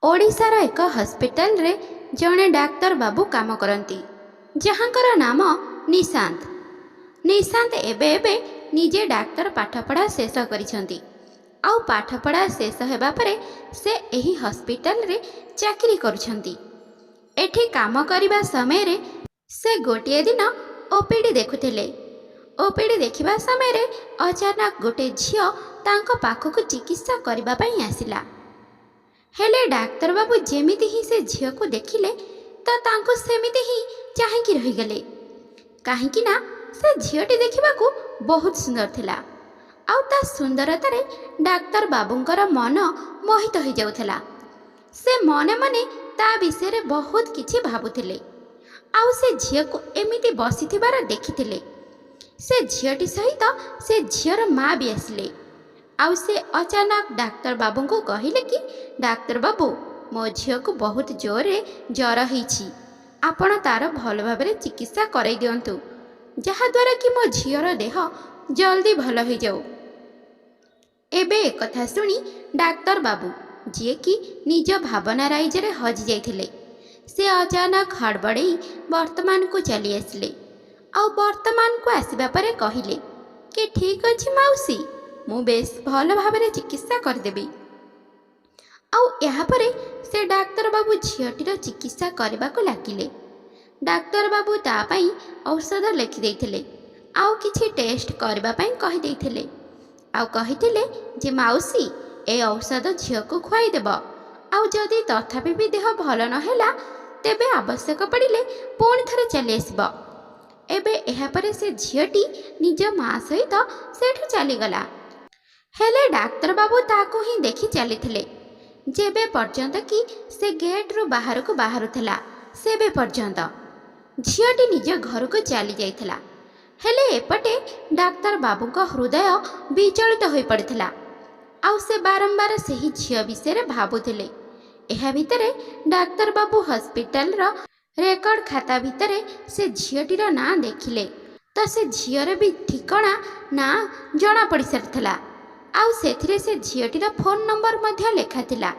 ओडिशार एक हॉस्पिटल रे जड़े डाक्तर बाबू काम करती जहाँकर नाम निशांत। निशांत एबे एबे निजे डाक्तर पाठपढ़ा शेष करिसेंती। आउ पाठपढ़ा शेष हेबा परे से एही हॉस्पिटल रे चाकरी करुछंती। एठी काम करिबा समय रे से गोटे दिन ओपीडी देखुथिले। ओपीडी देखिबा समय रे अचानक गोटे झियो तांको पाखकु चिकित्सा करिबा पई आसिला। हेले डाक्तर बाबू जेमिति ही से झियो को देखिले तो तांको सेमिति ही चाहिकी रहीगले। काहेकि ना से झियोटी देखिबाकू बहुत सुंदर थिला। आउ ता सुंदरतारे डाक्तर बाबूंकर मन मोहित हो जाउथला। से मने मने ता विषय बहुत किछि भाबुथिले। आउ से झियो को एमिति बसिथिबार देखिथिले। से झियोटी सहित से झियोर माँ भी आसिले। आउ से अचानक डाक्तर बाबू को कहिले कि डाक्तर बाबू मो झियो को बहुत जोरे जर होईछि, आपण तार भल भाबरे चिकित्सा कराई दियंतु, जहा द्वारा कि मो झियोर देह जल्दी भल हो जाऊ। एबे एक कथा सुनी डाक्तर बाबू जी कि निज भावना राइजरे हजि जाइथिले, से अचानक हड़बड़ई वर्तमान को चली आसिले। आउ वर्तमान को आसिबा परे कहिले कि ठीक अछि माउसी, मु बेस भल भाबरे चिकित्सा करदेबी। आउ यहाँ परे से डाक्तर बाबू झियोटीर चिकित्सा करने को लागिले। डाक्तर बाबू तापाई औषध लिखि देइथिले। आउ किछि टेस्ट करबा पई कहि देइथिले। आउ कहिथिले जे माउसी ए औषध झियो को खुआई देब। आउ जदि तथापि भी देह भल न हैला तेबे आवश्यक पड़िले पुणी थरे चली आसिब। एबे एहा परे से झियोटी निज माँ सहित सेठु चलीगला। हेले डाक्तर बाबू ताकू ही देखि चलीथिले। जेबे पर्यंत कि से गेट रु बाहर को बाहरुथला सेबे पर्यंत झियोटी निज घर को चली जाइथला। हेले एपटे डाक्तर बाबू का हृदय विचलित हो पड़िथला। आउ से बारंबार सही झियो विषय भाबुथिले। एहा भितरे डाक्तर बाबू हॉस्पिटल रो रेकर्ड खाता भितरे से झियोटीर ना देखिले तो से झियोर भी ठिकाना ना जना पड़ी सारिथला। आउ सेथिरे से झियोटीर फोन नंबर मध्य लेखा थिला।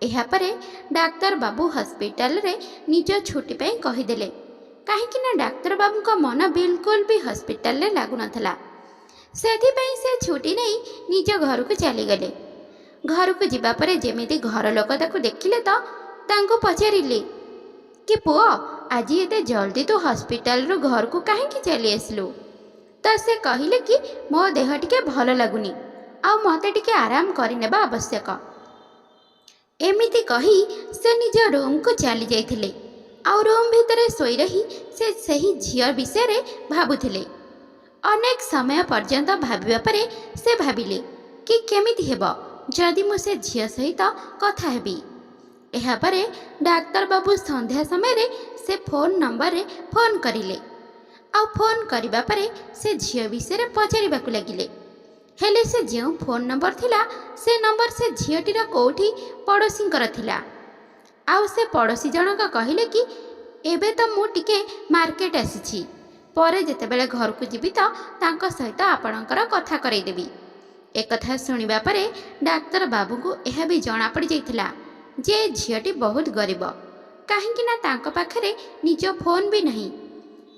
एहा परे डाक्तर बाबू हॉस्पिटल रे निज छुट्टी पे कहिदेले, काहेकि ना डाक्तर बाबू का मन बिल्कुल भी हॉस्पिटल रे लागु नथला। सेथि पई से छुट्टी नहीं निज घर को चली गले। घर को जिबा परे जेमिति घर लोक ताको देखिले तो तांको पचारिले कि पुओ आज एते जल्दी तो हॉस्पिटल रो घर को काहेकि चली आसलु। तो से कहिले कि मो देह टिके भल लागुनी, आउ मते टिके आराम करिनेबा आवश्यक। एमिति कही से निज रूम को चली जाइथिले। आउ रूम भितरे सोई रही से सही झियो विषय रे भाबुथिले। अनेक समय पर्यंत भाबिबा परे से भाबिले कि केमिति हेबो जदि मु से झियो सहित कथा हेबी। एहा परे डाक्तर बाबू संध्या समय रे से फोन नंबर रे फोन करिले। आउ फोन करिबा परे से झियो विषय रे पचारिबाकु लागिले। हेले से जो फोन नंबर थिला से नंबर से झियोटीर कोठी पड़ोसींकर थिला। आउ से पड़ोसी जनक कहिले कि एबे तो मु टिके मार्केट आसीछि, परे जेतेबेले घर को जीबी तो तांको सहित आपणकर कथा करई देबी। एक कथा सुनिबा परे डाक्तर बाबू को एहा भी जना पड़ जाइथिला जे झियोटी बहुत गरीब, काहेकि ना तांको पाखरे निज फोन भी नहीं।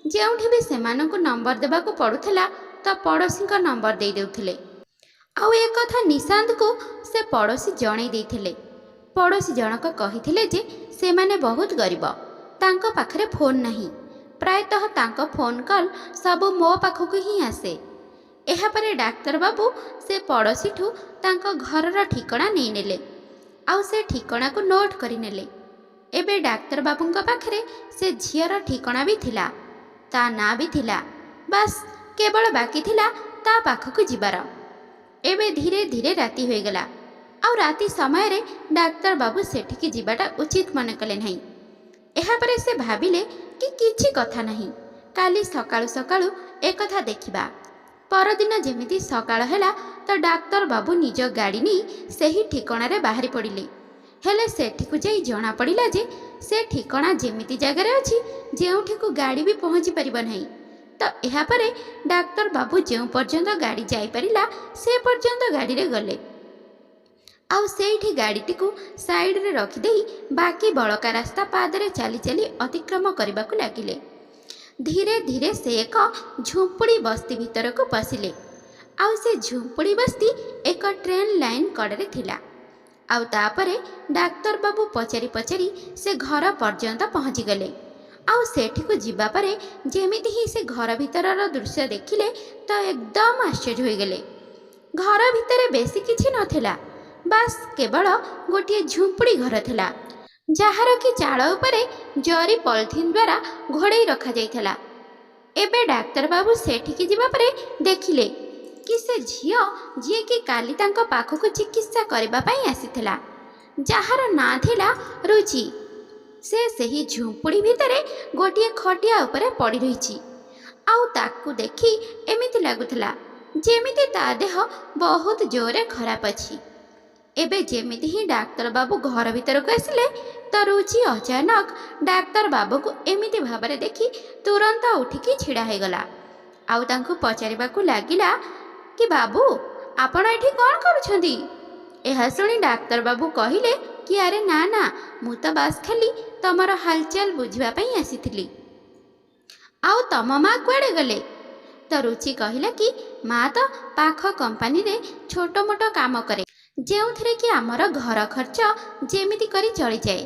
जेउठी भी सेमानकु नंबर देबाकू पड़ुथिला तो पड़ोसी का नंबर दे देउथिले। आउ एक कथा निशांत को से पड़ोसी जणै देइथिले। पड़ोसी जनक कहिथिले जे से माने बहुत गरीब, तांको पाखरे फोन नहीं, प्रायतः तांको फोन कॉल सब मो पाखकु ही आसे। एहा परे डाक्तर बाबू से पड़ोसी ठू तांको घरर ठिकाना नहीं नेले। आउ से ठिकाना को नोट करि नेले। एबे डाक्तर बाबूंका पाखरे से झियर ठिकाना भी थिला, ता ना भी थिला, बस केवल बाकी थिला ता पाखकु जिबार। एबे धीरे धीरे राति हो गला। आउ राति समय रे डाक्तर बाबू सेठिकी जिबाटा उचित मन कले नहीं। एहा परे से भाबिले कि किछि कथा नहीं, काली सकाळु सकाळु एक कथा देखिबा। परदिन जेमिति सकाळ हेला तो डाक्तर बाबू निज गाड़ी नहीं सही ठिकाना रे बाहरी पड़िले। हेले सेठिकु जाई जना पड़िला जे से ठिकाना जेमिति जगह अछि जेउठिकु गाड़ी भी पहुँची परिबो नहीं। तो यह परे डाक्तर बाबू जो पर्यंत गाड़ी जाई परिला से पर्यंत गाड़ी रे गले। ଆଉ ସେଇଠି ଗାଡ଼ିଟିକୁ ସାଇଡ଼ରେ ରଖିଦେଇ ବାକି ବଳକା ରାସ୍ତା ପାଦରେ ଚାଲି ଚାଲି ଅତିକ୍ରମ କରିବାକୁ ଲାଗିଲେ। ଧୀରେ ଧୀରେ ସେ ଏକ ଝୁମ୍ପୁଡ଼ି ବସ୍ତି ଭିତରକୁ ପଶିଲେ। ଆଉ ସେ ଝୁମ୍ପୁଡ଼ି ବସ୍ତି ଏକ ଟ୍ରେନ୍ ଲାଇନ୍ କଡ଼ରେ ଥିଲା। ଆଉ ତାପରେ ଡାକ୍ତର ବାବୁ ପଚାରି ପଚାରି ସେ ଘର ପର୍ଯ୍ୟନ୍ତ ପହଞ୍ଚିଗଲେ। ଆଉ ସେଠିକୁ ଯିବା ପରେ ଯେମିତି ହିଁ ସେ ଘର ଭିତରର ଦୃଶ୍ୟ ଦେଖିଲେ ତ ଏକଦମ ଆଶ୍ଚର୍ଯ୍ୟ ହୋଇଗଲେ। ଘର ଭିତରେ ବେଶୀ କିଛି ନଥିଲା, ବାସ୍ କେବଳ ଗୋଟିଏ ଝୁମ୍ପୁଡ଼ି ଘର ଥିଲା, ଯାହାର କି ଚାଳ ଉପରେ ଜରି ପଲିଥିନ୍ ଦ୍ୱାରା ଘୋଡ଼େଇ ରଖାଯାଇଥିଲା। ଏବେ ଡାକ୍ତର ବାବୁ ସେଠିକି ଯିବା ପରେ ଦେଖିଲେ କି ସେ ଝିଅ ଯିଏକି କାଲି ତାଙ୍କ ପାଖକୁ ଚିକିତ୍ସା କରିବା ପାଇଁ ଆସିଥିଲା, ଯାହାର ନାଁ ଥିଲା ରୁଚି, ସେ ସେହି ଝୁମ୍ପୁଡ଼ି ଭିତରେ ଗୋଟିଏ ଖଟିଆ ଉପରେ ପଡ଼ି ରହିଛି। ଆଉ ତାକୁ ଦେଖି ଏମିତି ଲାଗୁଥିଲା ଯେମିତି ତା ଦେହ ବହୁତ ଜୋରରେ ଖରାପ ଅଛି। ଏବେ ଯେମିତି ହିଁ ଡାକ୍ତର ବାବୁ ଘର ଭିତରକୁ ଆସିଲେ ତ ରୁଚି ଅଚାନକ ଡାକ୍ତର ବାବୁକୁ ଏମିତି ଭାବରେ ଦେଖି ତୁରନ୍ତ ଉଠିକି ଛିଡ଼ା ହୋଇଗଲା। ଆଉ ତାଙ୍କୁ ପଚାରିବାକୁ ଲାଗିଲା କି ବାବୁ, ଆପଣ ଏଠି କ'ଣ କରୁଛନ୍ତି? ଏହା ଶୁଣି ଡାକ୍ତର ବାବୁ କହିଲେ କି ଆରେ ନା ନା, ମୁଁ ତ ବାସ୍ ଖାଲି ତମର ହାଲଚାଲ ବୁଝିବା ପାଇଁ ଆସିଥିଲି। ଆଉ ତମ ମା କୁଆଡ଼େ ଗଲେ? ତ ରୁଚି କହିଲା କି ମା ତ ପାଖ କମ୍ପାନୀରେ ଛୋଟ ମୋଟ କାମ କରେ, ଯେଉଁଥିରେ କି ଆମର ଘର ଖର୍ଚ୍ଚ ଯେମିତି କରି ଚଳିଯାଏ।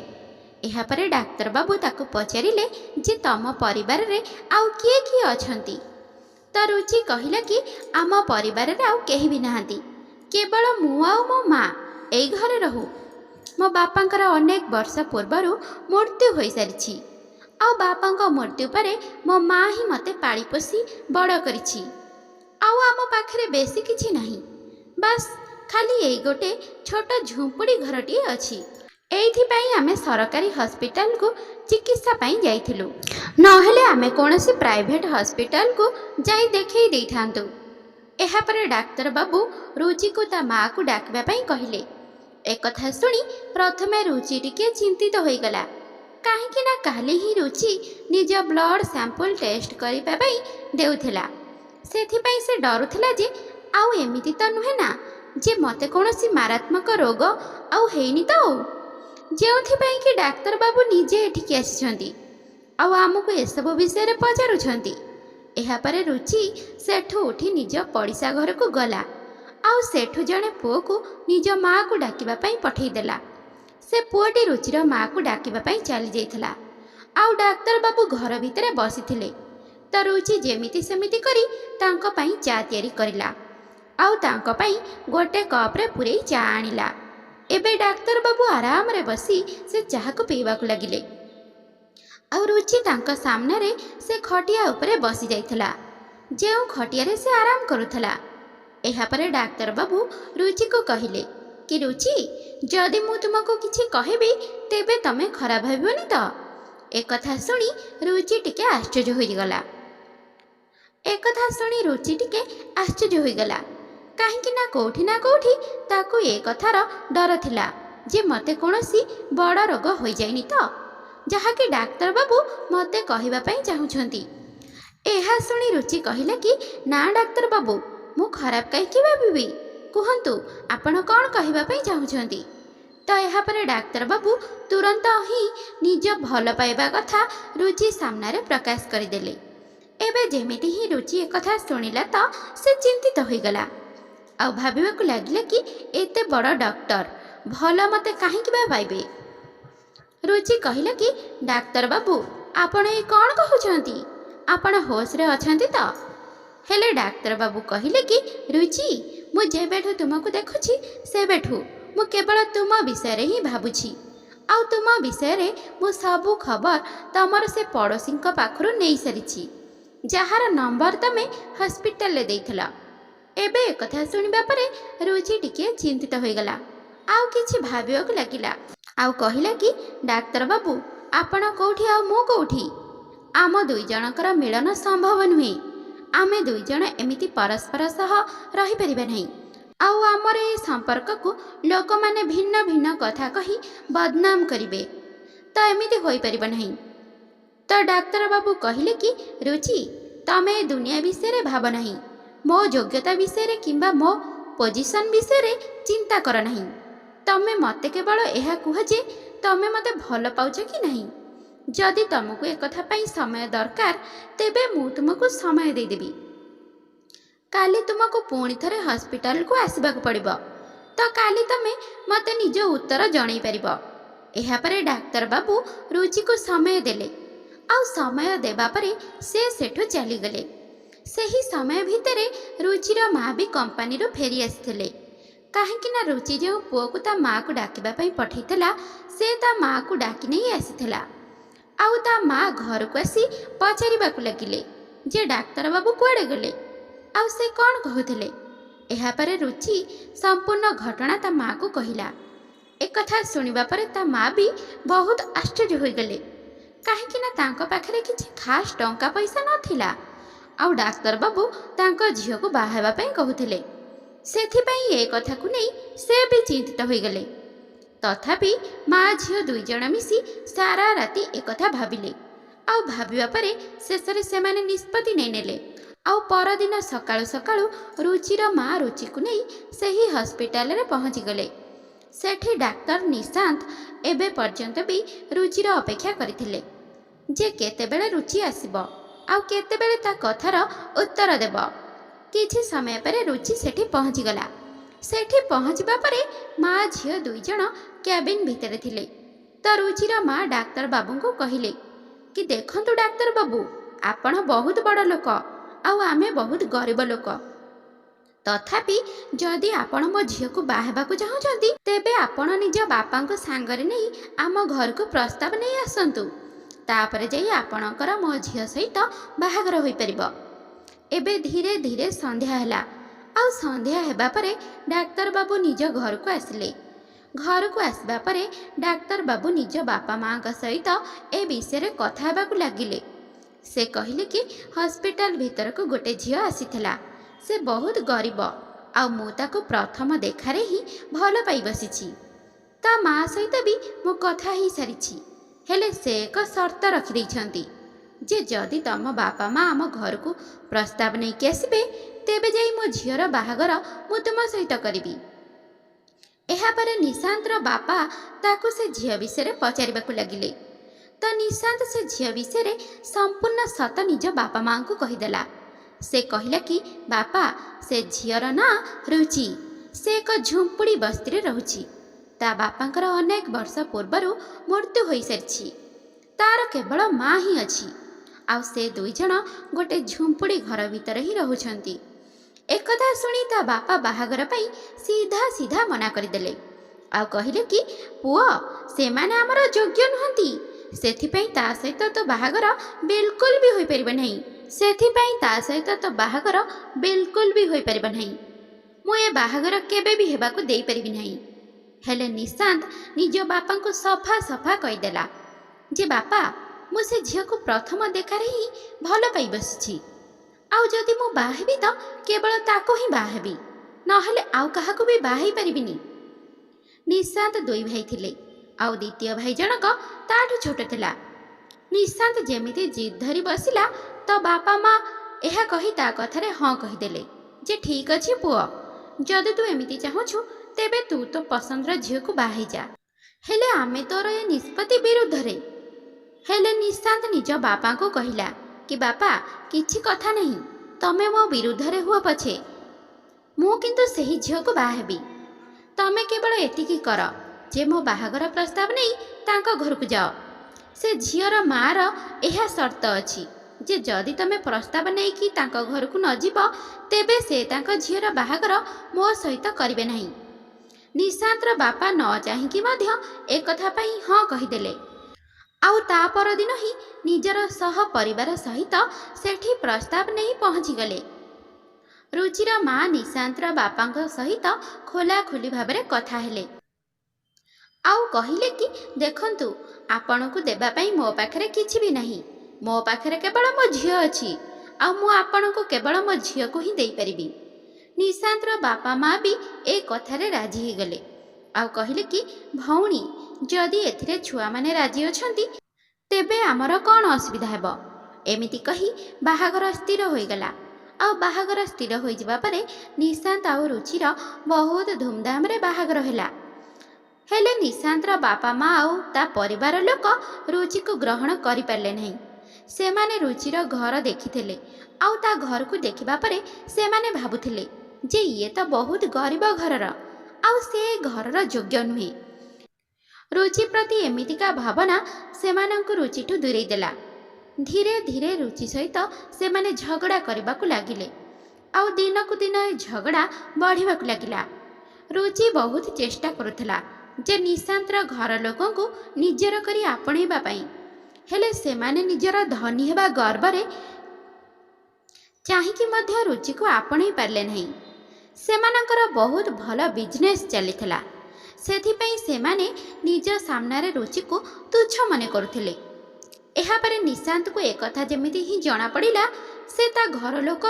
ଏହାପରେ ଡାକ୍ତର ବାବୁ ତାକୁ ପଚାରିଲେ ଯେ ତମ ପରିବାରରେ ଆଉ କିଏ କିଏ ଅଛନ୍ତି? ତ ରୁଚି କହିଲା କି ଆମ ପରିବାରରେ ଆଉ କେହି ବି ନାହାନ୍ତି, କେବଳ ମୁଁ ଆଉ ମୋ ମା ଏଇ ଘରେ ରହୁ। ମୋ ବାପାଙ୍କର ଅନେକ ବର୍ଷ ପୂର୍ବରୁ ମୃତ୍ୟୁ ହୋଇସାରିଛି। ଆଉ ବାପାଙ୍କ ମୃତ୍ୟୁ ପରେ ମୋ ମା ହିଁ ମୋତେ ପାଳି ପୋଷି ବଡ଼ କରିଛି। ଆଉ ଆମ ପାଖରେ ବେଶୀ କିଛି ନାହିଁ, ବାସ୍ ଖାଲି ଏଇ ଗୋଟେ ଛୋଟ ଝୁମ୍ପୁଡ଼ି ଘରଟିଏ ଅଛି। ଏଇଥିପାଇଁ ଆମେ ସରକାରୀ ହସ୍ପିଟାଲକୁ ଚିକିତ୍ସା ପାଇଁ ଯାଇଥିଲୁ, ନହେଲେ ଆମେ କୌଣସି ପ୍ରାଇଭେଟ୍ ହସ୍ପିଟାଲକୁ ଯାଇ ଦେଖେଇ ଦେଇଥାନ୍ତୁ। ଏହାପରେ ଡାକ୍ତର ବାବୁ ରୁଚିକୁ ତା ମାଆକୁ ଡାକିବା ପାଇଁ କହିଲେ। ଏକଥା ଶୁଣି ପ୍ରଥମେ ରୁଚି ଟିକେ ଚିନ୍ତିତ ହୋଇଗଲା, କାହିଁକି ନା କାଲି ହିଁ ରୁଚି ନିଜ ବ୍ଲଡ଼ ସାମ୍ପଲ୍ ଟେଷ୍ଟ କରିବା ପାଇଁ ଦେଉଥିଲା। ସେଥିପାଇଁ ସେ ଡରୁଥିଲା ଯେ ଆଉ ଏମିତି ତ ନୁହେଁ ନା ଯେ ମୋତେ କୌଣସି ମାରାତ୍ମକ ରୋଗ ଆଉ ହେଇନି ତ, ଯେଉଁଥିପାଇଁ କି ଡାକ୍ତର ବାବୁ ନିଜେ ଏଠିକି ଆସିଛନ୍ତି ଆଉ ଆମକୁ ଏସବୁ ବିଷୟରେ ପଚାରୁଛନ୍ତି। ଏହାପରେ ରୁଚି ସେଠୁ ଉଠି ନିଜ ପଡ଼ିଶା ଘରକୁ ଗଲା। ଆଉ ସେଠୁ ଜଣେ ପୁଅକୁ ନିଜ ମାଆକୁ ଡାକିବା ପାଇଁ ପଠାଇଦେଲା। ସେ ପୁଅଟି ରୁଚିର ମାଆକୁ ଡାକିବା ପାଇଁ ଚାଲି ଯାଇଥିଲା। ଆଉ ଡାକ୍ତର ବାବୁ ଘର ଭିତରେ ବସିଥିଲେ। ତ ରୁଚି ଯେମିତି ସେମିତି କରି ତାଙ୍କ ପାଇଁ ଚା ତିଆରି କରିଲା ଆଉ ତାଙ୍କ ପାଇଁ ଗୋଟେ କପ୍ରେ ପୂରେଇ ଚା ଆଣିଲା। ଏବେ ଡାକ୍ତର ବାବୁ ଆରାମରେ ବସି ସେ ଚାହାକୁ ପିଇବାକୁ ଲାଗିଲେ। ଆଉ ରୁଚି ତାଙ୍କ ସାମ୍ନାରେ ସେ ଖଟିଆ ଉପରେ ବସି ଯାଇଥିଲା, ଯେଉଁ ଖଟିଆରେ ସେ ଆରାମ କରୁଥିଲା। ଏହାପରେ ଡାକ୍ତର ବାବୁ ରୁଚିକୁ କହିଲେ କି ରୁଚି, ଯଦି ମୁଁ ତୁମକୁ କିଛି କହିବି ତେବେ ତମେ ଖରାପ ଭାବିବନି ତ? ଏକଥା ଶୁଣି ରୁଚି ଟିକେ ଆଶ୍ଚର୍ଯ୍ୟ ହୋଇଗଲା। କାହିଁକି ନା କୋଉଠି ତାକୁ ଏ କଥାର ଡର ଥିଲା ଯେ ମୋତେ କୌଣସି ବଡ଼ ରୋଗ ହୋଇଯାଇନି ତ, ଯାହାକି ଡାକ୍ତର ବାବୁ ମୋତେ କହିବା ପାଇଁ ଚାହୁଁଛନ୍ତି। ଏହା ଶୁଣି ରୁଚି କହିଲା କି ନା ଡାକ୍ତର ବାବୁ, ମୁଁ ଖରାପ କାହିଁକି ଭାବିବି, କୁହନ୍ତୁ ଆପଣ କ'ଣ କହିବା ପାଇଁ ଚାହୁଁଛନ୍ତି? ତ ଏହାପରେ ଡାକ୍ତର ବାବୁ ତୁରନ୍ତ ହିଁ ନିଜ ଭଲ ପାଇବା କଥା ରୁଚି ସାମ୍ନାରେ ପ୍ରକାଶ କରିଦେଲେ। ଏବେ ଯେମିତି ହିଁ ରୁଚି ଏକଥା ଶୁଣିଲା ତ ସେ ଚିନ୍ତିତ ହୋଇଗଲା ଆଉ ଭାବିବାକୁ ଲାଗିଲା କି ଏତେ ବଡ଼ ଡକ୍ଟର ଭଲ ମୋତେ କାହିଁକି ବା ପାଇବେ। ରୁଚି କହିଲା କି ଡାକ୍ତର ବାବୁ, ଆପଣ ଏ କ'ଣ କହୁଛନ୍ତି? ଆପଣ ହୋସରେ ଅଛନ୍ତି ତ? ହେଲେ ଡାକ୍ତର ବାବୁ କହିଲେ କି ରୁଚି, ମୁଁ ଯେବେଠୁ ତୁମକୁ ଦେଖୁଛି ସେବେଠୁ ମୁଁ କେବଳ ତୁମ ବିଷୟରେ ହିଁ ଭାବୁଛି। ଆଉ ତୁମ ବିଷୟରେ ମୁଁ ସବୁ ଖବର ତମର ସେ ପଡ଼ୋଶୀଙ୍କ ପାଖରୁ ନେଇସାରିଛି, ଯାହାର ନମ୍ବର ତମେ ହସ୍ପିଟାଲରେ ଦେଇଥିଲ। ଏବେ ଏକଥା ଶୁଣିବା ପରେ ରୁଚି ଟିକିଏ ଚିନ୍ତିତ ହୋଇଗଲା, ଆଉ କିଛି ଭାବିବାକୁ ଲାଗିଲା ଆଉ କହିଲା କି ଡାକ୍ତର ବାବୁ, ଆପଣ କେଉଁଠି ଆଉ ମୁଁ କେଉଁଠି? ଆମ ଦୁଇ ଜଣଙ୍କର ମିଳନ ସମ୍ଭବ ନୁହେଁ। ଆମେ ଦୁଇ ଜଣ ଏମିତି ପରସ୍ପର ସହ ରହିପାରିବା ନାହିଁ। ଆଉ ଆମର ଏ ସମ୍ପର୍କକୁ ଲୋକମାନେ ଭିନ୍ନ ଭିନ୍ନ କଥା କହି ବଦନାମ କରିବେ, ତ ଏମିତି ହୋଇପାରିବ ନାହିଁ। ତ ଡାକ୍ତର ବାବୁ କହିଲେ କି ରୁଚି, ତମେ ଏ ଦୁନିଆ ବିଷୟରେ ଭାବ ନାହିଁ, ମୋ ଯୋଗ୍ୟତା ବିଷୟରେ କିମ୍ବା ମୋ ପୋଜିସନ୍ ବିଷୟରେ ଚିନ୍ତା କର ନାହିଁ। ତମେ ମୋତେ କେବଳ ଏହା କୁହ ଯେ ତମେ ମୋତେ ଭଲ ପାଉଛ କି ନାହିଁ। ଯଦି ତମକୁ ଏକଥା ପାଇଁ ସମୟ ଦରକାର ତେବେ ମୁଁ ତୁମକୁ ସମୟ ଦେଇଦେବି। କାଲି ତୁମକୁ ପୁଣି ଥରେ ହସ୍ପିଟାଲକୁ ଆସିବାକୁ ପଡ଼ିବ। ତ କାଲି ତମେ ମୋତେ ନିଜ ଉତ୍ତର ଜଣାଇ ପାରିବ। ଏହାପରେ ଡାକ୍ତର ବାବୁ ରୁଚିକୁ ସମୟ ଦେଲେ ଆଉ ସମୟ ଦେବା ପରେ ସେ ସେଠୁ ଚାଲିଗଲେ। ସେହି ସମୟ ଭିତରେ ରୁଚିର ମା ବି କମ୍ପାନୀରୁ ଫେରି ଆସିଥିଲେ। କାହିଁକି ନା ରୁଚି ଯେଉଁ ପୁଅକୁ ତା ମାଆକୁ ଡାକିବା ପାଇଁ ପଠାଇଥିଲା ସେ ତା ମାଆକୁ ଡାକି ନେଇ ଆସିଥିଲା। ଆଉ ତା ମା ଘରକୁ ଆସି ପଚାରିବାକୁ ଲାଗିଲେ ଯେ ଡାକ୍ତର ବାବୁ କୁଆଡ଼େ ଗଲେ ଆଉ ସେ କ'ଣ କହୁଥିଲେ। ଏହାପରେ ରୁଚି ସମ୍ପୂର୍ଣ୍ଣ ଘଟଣା ତା ମାଆକୁ କହିଲା। ଏକଥା ଶୁଣିବା ପରେ ତା ମା ବି ବହୁତ ଆଶ୍ଚର୍ଯ୍ୟ ହୋଇଗଲେ। କାହିଁକି ନା ତାଙ୍କ ପାଖରେ କିଛି ଖାସ୍ ଟଙ୍କା ପଇସା ନଥିଲା ଆଉ ଡାକ୍ତର ବାବୁ ତାଙ୍କ ଝିଅକୁ ବାହା ହେବା ପାଇଁ କହୁଥିଲେ। ସେଥିପାଇଁ ଏ କଥାକୁ ନେଇ ସେ ବି ଚିନ୍ତିତ ହୋଇଗଲେ। ତଥାପି ମା ଝିଅ ଦୁଇ ଜଣ ମିଶି ସାରା ରାତି ଏକଥା ଭାବିଲେ ଆଉ ଭାବିବା ପରେ ଶେଷରେ ସେମାନେ ନିଷ୍ପତ୍ତି ନେଇନେଲେ। ଆଉ ପରଦିନ ସକାଳୁ ସକାଳୁ ରୁଚିର ମା ରୁଚିକୁ ନେଇ ସେହି ହସ୍ପିଟାଲରେ ପହଞ୍ଚିଗଲେ। ସେଠି ଡାକ୍ତର ନିଶାନ୍ତ ଏବେ ପର୍ଯ୍ୟନ୍ତ ବି ରୁଚିର ଅପେକ୍ଷା କରିଥିଲେ ଯେ କେତେବେଳେ ରୁଚି ଆସିବ ଆଉ କେତେବେଳେ ତା କଥାର ଉତ୍ତର ଦେବ। କିଛି ସମୟ ପରେ ରୁଚି ସେଠି ପହଞ୍ଚିଗଲା। ସେଠି ପହଞ୍ଚିବା ପରେ ମା ଝିଅ ଦୁଇ ଜଣ କ୍ୟାବିନ୍ ଭିତରେ ଥିଲେ। ତ ରୁଚିର ମା ଡାକ୍ତର ବାବୁଙ୍କୁ କହିଲେ କି ଦେଖନ୍ତୁ ଡାକ୍ତର ବାବୁ, ଆପଣ ବହୁତ ବଡ଼ ଲୋକ ଆଉ ଆମେ ବହୁତ ଗରିବ ଲୋକ। ତଥାପି ଯଦି ଆପଣ ମୋ ଝିଅକୁ ବାହା ହେବାକୁ ଚାହୁଁଛନ୍ତି ତେବେ ଆପଣ ନିଜ ବାପାଙ୍କୁ ସାଙ୍ଗରେ ନେଇ ଆମ ଘରକୁ ପ୍ରସ୍ତାବ ନେଇ ଆସନ୍ତୁ। ତାପରେ ଯାଇ ଆପଣଙ୍କର ମୋ ଝିଅ ସହିତ ବାହାଘର ହୋଇପାରିବ। ଏବେ ଧୀରେ ଧୀରେ ସନ୍ଧ୍ୟା ହେଲା ଆଉ ସନ୍ଧ୍ୟା ହେବା ପରେ ଡାକ୍ତର ବାବୁ ନିଜ ଘରକୁ ଆସିଲେ। ଘରକୁ ଆସିବା ପରେ ଡାକ୍ତର ବାବୁ ନିଜ ବାପା ମାଆଙ୍କ ସହିତ ଏ ବିଷୟରେ କଥା ହେବାକୁ ଲାଗିଲେ। ସେ କହିଲେ କି ହସ୍ପିଟାଲ ଭିତରକୁ ଗୋଟେ ଝିଅ ଆସିଥିଲା। ସେ ବହୁତ ଗରିବ ଆଉ ମୁଁ ତାକୁ ପ୍ରଥମ ଦେଖାରେ ହିଁ ଭଲ ପାଇ ବସିଛି। ତା ମାଆ ସହିତ ବି ମୁଁ କଥା ହେଇସାରିଛି। ହେଲେ ସେ ଏକ ସର୍ତ୍ତ ରଖିଦେଇଛନ୍ତି ଯେ ଯଦି ତମ ବାପା ମା ଆମ ଘରକୁ ପ୍ରସ୍ତାବ ନେଇକି ଆସିବେ ତେବେ ଯାଇ ମୋ ଝିଅର ବାହାଘର ମୁଁ ତୁମ ସହିତ କରିବି। ଏହାପରେ ନିଶାନ୍ତର ବାପା ତାକୁ ସେ ଝିଅ ବିଷୟରେ ପଚାରିବାକୁ ଲାଗିଲେ। ତ ନିଶାନ୍ତ ସେ ଝିଅ ବିଷୟରେ ସମ୍ପୂର୍ଣ୍ଣ ସତ ନିଜ ବାପା ମାଆଙ୍କୁ କହିଦେଲା। ସେ କହିଲା କି ବାପା, ସେ ଝିଅର ନାଁ ରୁଚି। ସେ ଏକ ଝୁମ୍ପୁଡ଼ି ବସ୍ତିରେ ରହୁଛି। ତା ବାପାଙ୍କର ଅନେକ ବର୍ଷ ପୂର୍ବରୁ ମୃତ୍ୟୁ ହୋଇସାରିଛି। ତାର କେବଳ ମା ହିଁ ଅଛି ଆଉ ସେ ଦୁଇ ଜଣ ଗୋଟେ ଝୁମ୍ପୁଡ଼ି ଘର ଭିତରେ ହିଁ ରହୁଛନ୍ତି। ଏକଥା ଶୁଣି ତା ବାପା ବାହାଘର ପାଇଁ ସିଧା ସିଧା ମନା କରିଦେଲେ ଆଉ କହିଲେ କି ପୁଅ, ସେମାନେ ଆମର ଯୋଗ୍ୟ ନୁହନ୍ତି। ସେଥିପାଇଁ ତା ସହିତ ତ ବାହାଘର ବିଲକୁଲ ବି ହୋଇପାରିବ ନାହିଁ। ମୁଁ ଏ ବାହାଘର କେବେ ବି ହେବାକୁ ଦେଇପାରିବି ନାହିଁ। ହେଲେ ନିଶାନ୍ତ ନିଜ ବାପାଙ୍କୁ ସଫା ସଫା କହିଦେଲା ଯେ ବାପା, ମୁଁ ସେ ଝିଅକୁ ପ୍ରଥମ ଦେଖାରେ ହିଁ ଭଲ ପାଇ ବସିଛି ଆଉ ଯଦି ମୁଁ ବାହା ହେବି ତ କେବଳ ତାକୁ ହିଁ ବାହା ହେବି, ନହେଲେ ଆଉ କାହାକୁ ବି ବାହା ହେଇପାରିବିନି। ନିଶାନ୍ତ ଦୁଇ ଭାଇ ଥିଲେ ଆଉ ଦ୍ୱିତୀୟ ଭାଇ ଜଣକ ତାଠୁ ଛୋଟ ଥିଲା। ନିଶାନ୍ତ ଯେମିତି ଜିଦ୍ ଧରି ବସିଲା ତ ବାପା ମା ଏହା କହି ତା କଥାରେ ହଁ କହିଦେଲେ ଯେ ଠିକ୍ ଅଛି ପୁଅ, ଯଦି ତୁ ଏମିତି ଚାହୁଁଛୁ ତେବେ ତୁ ତୋ ପସନ୍ଦର ଝିଅକୁ ବାହା ହେଇଯା। ହେଲେ ଆମେ ତୋର ଏ ନିଷ୍ପତ୍ତି ବିରୁଦ୍ଧରେ। ହେଲେ ନିଶାନ୍ତ ନିଜ ବାପାଙ୍କୁ କହିଲା କି ବାପା, କିଛି କଥା ନାହିଁ, ତମେ ମୋ ବିରୁଦ୍ଧରେ ହୁଅ ପଛେ, ମୁଁ କିନ୍ତୁ ସେହି ଝିଅକୁ ବାହା ହେବି। ତମେ କେବଳ ଏତିକି କର ଯେ ମୋ ବାହାଘର ପ୍ରସ୍ତାବ ନେଇ ତାଙ୍କ ଘରକୁ ଯାଅ। ସେ ଝିଅର ମାଆର ଏହା ସର୍ତ୍ତ ଅଛି ଯେ ଯଦି ତମେ ପ୍ରସ୍ତାବ ନେଇକି ତାଙ୍କ ଘରକୁ ନ ଯିବ ତେବେ ସେ ତାଙ୍କ ଝିଅର ବାହାଘର ମୋ ସହିତ କରିବେ ନାହିଁ। ନିଶାନ୍ତର ବାପା ନ ଚାହିଁକି ମଧ୍ୟ ଏକଥା ପାଇଁ ହଁ କହିଦେଲେ ଆଉ ତା ପରଦିନ ହିଁ ନିଜର ସହ ପରିବାର ସହିତ ସେଠି ପ୍ରସ୍ତାବ ନେଇ ପହଞ୍ଚିଗଲେ। ରୁଚିର ମା ନିଶାନ୍ତର ବାପାଙ୍କ ସହିତ ଖୋଲାଖୋଲି ଭାବରେ କଥା ହେଲେ ଆଉ କହିଲେ କି ଦେଖନ୍ତୁ, ଆପଣଙ୍କୁ ଦେବା ପାଇଁ ମୋ ପାଖରେ କିଛି ବି ନାହିଁ। ମୋ ପାଖରେ କେବଳ ମୋ ଝିଅ ଅଛି ଆଉ ମୁଁ ଆପଣଙ୍କୁ କେବଳ ମୋ ଝିଅକୁ ହିଁ ଦେଇପାରିବି। ନିଶାନ୍ତର ବାପା ମା ବି ଏ କଥାରେ ରାଜି ହେଇଗଲେ ଆଉ କହିଲେ କି ଭଉଣୀ, ଯଦି ଏଥିରେ ଛୁଆମାନେ ରାଜି ଅଛନ୍ତି ତେବେ ଆମର କ'ଣ ଅସୁବିଧା ହେବ। ଏମିତି କହି ବାହାଘର ସ୍ଥିର ହୋଇଗଲା ଆଉ ବାହାଘର ସ୍ଥିର ହୋଇଯିବା ପରେ ନିଶାନ୍ତ ଆଉ ରୁଚିର ବହୁତ ଧୁମଧାମରେ ବାହାଘର ହେଲା। ହେଲେ ନିଶାନ୍ତର ବାପା ମା ଆଉ ତା ପରିବାର ଲୋକ ରୁଚିକୁ ଗ୍ରହଣ କରିପାରିଲେ ନାହିଁ। ସେମାନେ ରୁଚିର ଘର ଦେଖିଥିଲେ ଆଉ ତା ଘରକୁ ଦେଖିବା ପରେ ସେମାନେ ଭାବୁଥିଲେ ଯେ ଇଏ ତ ବହୁତ ଗରିବ ଘରର, ଆଉ ସେ ଘରର ଯୋଗ୍ୟ ନୁହେଁ। ରୁଚି ପ୍ରତି ଏମିତିକା ଭାବନା ସେମାନଙ୍କୁ ରୁଚିଠୁ ଦୂରେଇ ଦେଲା। ଧୀରେ ଧୀରେ ରୁଚି ସହିତ ସେମାନେ ଝଗଡ଼ା କରିବାକୁ ଲାଗିଲେ, ଆଉ ଦିନକୁ ଦିନ ଏ ଝଗଡ଼ା ବଢ଼ିବାକୁ ଲାଗିଲା। ରୁଚି ବହୁତ ଚେଷ୍ଟା କରୁଥିଲା ଯେ ନିଶାନ୍ତର ଘର ଲୋକଙ୍କୁ ନିଜର କରି ଆପଣେଇବା ପାଇଁ, ହେଲେ ସେମାନେ ନିଜର ଧନୀ ହେବା ଗର୍ବରେ ଚାହିଁକି ମଧ୍ୟ ରୁଚିକୁ ଆପଣେଇ ପାରିଲେ ନାହିଁ। ସେମାନଙ୍କର ବହୁତ ଭଲ ବିଜନେସ୍ ଚାଲିଥିଲା, ସେଥିପାଇଁ ସେମାନେ ନିଜ ସାମ୍ନାରେ ରୁଚିକୁ ତୁଚ୍ଛ ମନେ କରୁଥିଲେ। ଏହାପରେ ନିଶାନ୍ତକୁ ଏକଥା ଯେମିତି ହିଁ ଜଣାପଡ଼ିଲା ସେ ତା ଘର ଲୋକ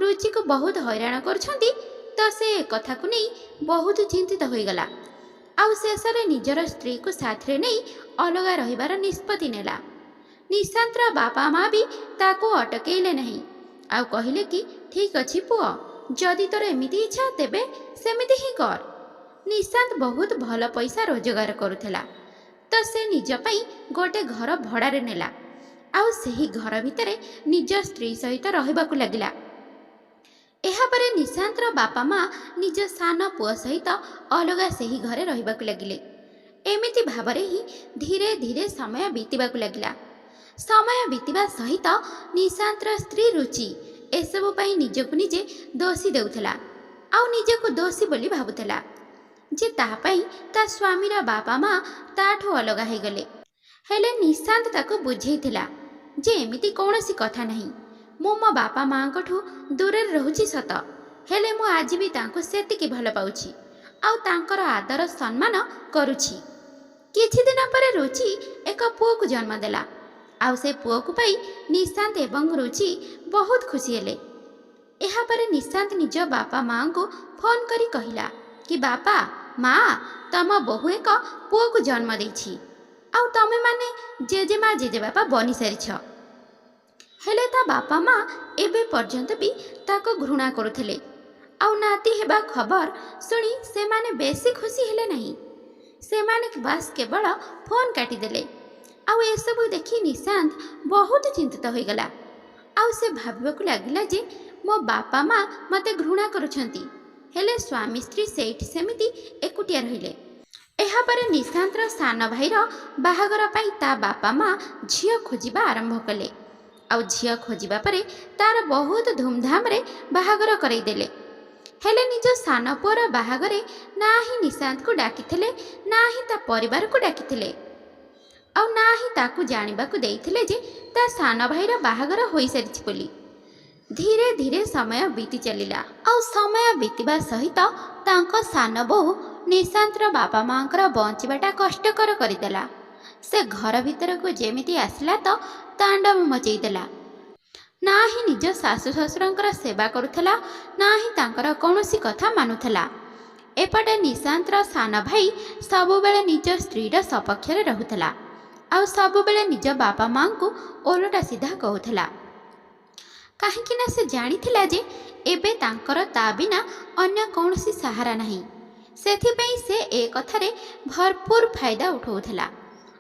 ରୁଚିକୁ ବହୁତ ହଇରାଣ କରୁଛନ୍ତି, ତ ସେ ଏକଥାକୁ ନେଇ ବହୁତ ଚିନ୍ତିତ ହୋଇଗଲା, ଆଉ ଶେଷରେ ନିଜର ସ୍ତ୍ରୀକୁ ସାଥିରେ ନେଇ ଅଲଗା ରହିବାର ନିଷ୍ପତ୍ତି ନେଲା। ନିଶାନ୍ତର ବାପା ମା ବି ତାକୁ ଅଟକେଇଲେ ନାହିଁ, ଆଉ କହିଲେ କି ଠିକ୍ ଅଛି ପୁଅ, ଯଦି ତୋର ଏମିତି ଇଚ୍ଛା ତେବେ ସେମିତି ହିଁ କର। ନିଶାନ୍ତ ବହୁତ ଭଲ ପଇସା ରୋଜଗାର କରୁଥିଲା, ତ ସେ ନିଜ ପାଇଁ ଗୋଟେ ଘର ଭଡ଼ାରେ ନେଲା, ଆଉ ସେହି ଘର ଭିତରେ ନିଜ ସ୍ତ୍ରୀ ସହିତ ରହିବାକୁ ଲାଗିଲା। ଏହାପରେ ନିଶାନ୍ତର ବାପା ମା ନିଜ ସାନ ପୁଅ ସହିତ ଅଲଗା ସେହି ଘରେ ରହିବାକୁ ଲାଗିଲେ। ଏମିତି ଭାବରେ ହିଁ ଧୀରେ ଧୀରେ ସମୟ ବିତିବାକୁ ଲାଗିଲା। ସମୟ ବିତିବା ସହିତ ନିଶାନ୍ତର ସ୍ତ୍ରୀ ରୁଚି ଏସବୁ ପାଇଁ ନିଜକୁ ନିଜେ ଦୋଷୀ ଦେଉଥିଲା, ଆଉ ନିଜକୁ ଦୋଷୀ ବୋଲି ଭାବୁଥିଲା ଯେ ତା ପାଇଁ ତା ସ୍ୱାମୀର ବାପା ମା ତାଠୁ ଅଲଗା ହୋଇଗଲେ। ହେଲେ ନିଶାନ୍ତ ତାକୁ ବୁଝେଇଥିଲା ଯେ ଏମିତି କୌଣସି କଥା ନାହିଁ, ମୁଁ ମୋ ବାପା ମାଆଙ୍କଠୁ ଦୂରରେ ରହୁଛି ସତ, ହେଲେ ମୁଁ ଆଜି ବି ତାଙ୍କୁ ସେତିକି ଭଲ ପାଉଛି ଆଉ ତାଙ୍କର ଆଦର ସମ୍ମାନ କରୁଛି। କିଛି ଦିନ ପରେ ରୁଚି ଏକ ପୁଅକୁ ଜନ୍ମ ଦେଲା, ଆଉ ସେ ପୁଅକୁ ପାଇ ନିଶାନ୍ତ ଏବଂ ରୁଚି ବହୁତ ଖୁସି ହେଲେ। ଏହାପରେ ନିଶାନ୍ତ ନିଜ ବାପା ମାଆଙ୍କୁ ଫୋନ୍ କରି କହିଲା କି ବାପା ମା, ତମ ବୋହୂ ଏକ ପୁଅକୁ ଜନ୍ମ ଦେଇଛି, ଆଉ ତମେମାନେ ଜେଜେମା ଜେଜେବାପା ବନିସାରିଛ। ହେଲେ ତା ବାପା ମା ଏବେ ପର୍ଯ୍ୟନ୍ତ ବି ତାକୁ ଘୃଣା କରୁଥିଲେ, ଆଉ ନାତି ହେବା ଖବର ଶୁଣି ସେମାନେ ବେଶୀ ଖୁସି ହେଲେ ନାହିଁ। ସେମାନେ ବାସ୍ କେବଳ ଫୋନ୍ କାଟିଦେଲେ, ଆଉ ଏସବୁ ଦେଖି ନିଶାନ୍ତ ବହୁତ ଚିନ୍ତିତ ହୋଇଗଲା, ଆଉ ସେ ଭାବିବାକୁ ଲାଗିଲା ଯେ ମୋ ବାପା ମା ମୋତେ ଘୃଣା କରୁଛନ୍ତି, ହେଲେ ସ୍ୱାମୀ ସ୍ତ୍ରୀ ସେଇଠି ସେମିତି ଏକୁଟିଆ ରହିଲେ। ଏହାପରେ ନିଶାନ୍ତର ସାନ ଭାଇର ବାହାଘର ପାଇଁ ତା ବାପା ମା ଝିଅ ଖୋଜିବା ଆରମ୍ଭ କଲେ, ଆଉ ଝିଅ ଖୋଜିବା ପରେ ତାର ବହୁତ ଧୁମଧାମରେ ବାହାଘର କରାଇଦେଲେ। ହେଲେ ନିଜ ସାନ ପୁଅର ବାହାଘରେ ନା ହିଁ ନିଶାନ୍ତକୁ ଡାକିଥିଲେ, ନା ହିଁ ତା ପରିବାରକୁ ଡାକିଥିଲେ, ଆଉ ନା ହିଁ ତାକୁ ଜାଣିବାକୁ ଦେଇଥିଲେ ଯେ ତା ସାନ ଭାଇର ବାହାଘର ହୋଇସାରିଛି ବୋଲି। ଧୀରେ ଧୀରେ ସମୟ ବିତି ଚାଲିଲା, ଆଉ ସମୟ ବିତିବା ସହିତ ତାଙ୍କ ସାନ ବୋହୂ ନିଶାନ୍ତର ବାପା ମାଆଙ୍କର ବଞ୍ଚିବାଟା କଷ୍ଟକର କରିଦେଲା। ସେ ଘର ଭିତରକୁ ଯେମିତି ଆସିଲା ତ ତାଣ୍ଡବ ମଚେଇଦେଲା। ନା ହିଁ ନିଜ ଶାଶୁ ଶ୍ୱଶୁରଙ୍କର ସେବା କରୁଥିଲା, ନା ହିଁ ତାଙ୍କର କୌଣସି କଥା ମାନୁଥିଲା। ଏପଟେ ନିଶାନ୍ତର ସାନ ଭାଇ ସବୁବେଳେ ନିଜ ସ୍ତ୍ରୀର ସପକ୍ଷରେ ରହୁଥିଲା, ଆଉ ସବୁବେଳେ ନିଜ ବାପା ମାଆଙ୍କୁ ଓଲଟା ସିଧା କହୁଥିଲା, କାହିଁକି ନା ସେ ଜାଣିଥିଲା ଯେ ଏବେ ତାଙ୍କର ତା ବିନା ଅନ୍ୟ କୌଣସି ସାହାରା ନାହିଁ। ସେଥିପାଇଁ ସେ ଏ କଥାରେ ଭରପୁର ଫାଇଦା ଉଠାଉଥିଲା,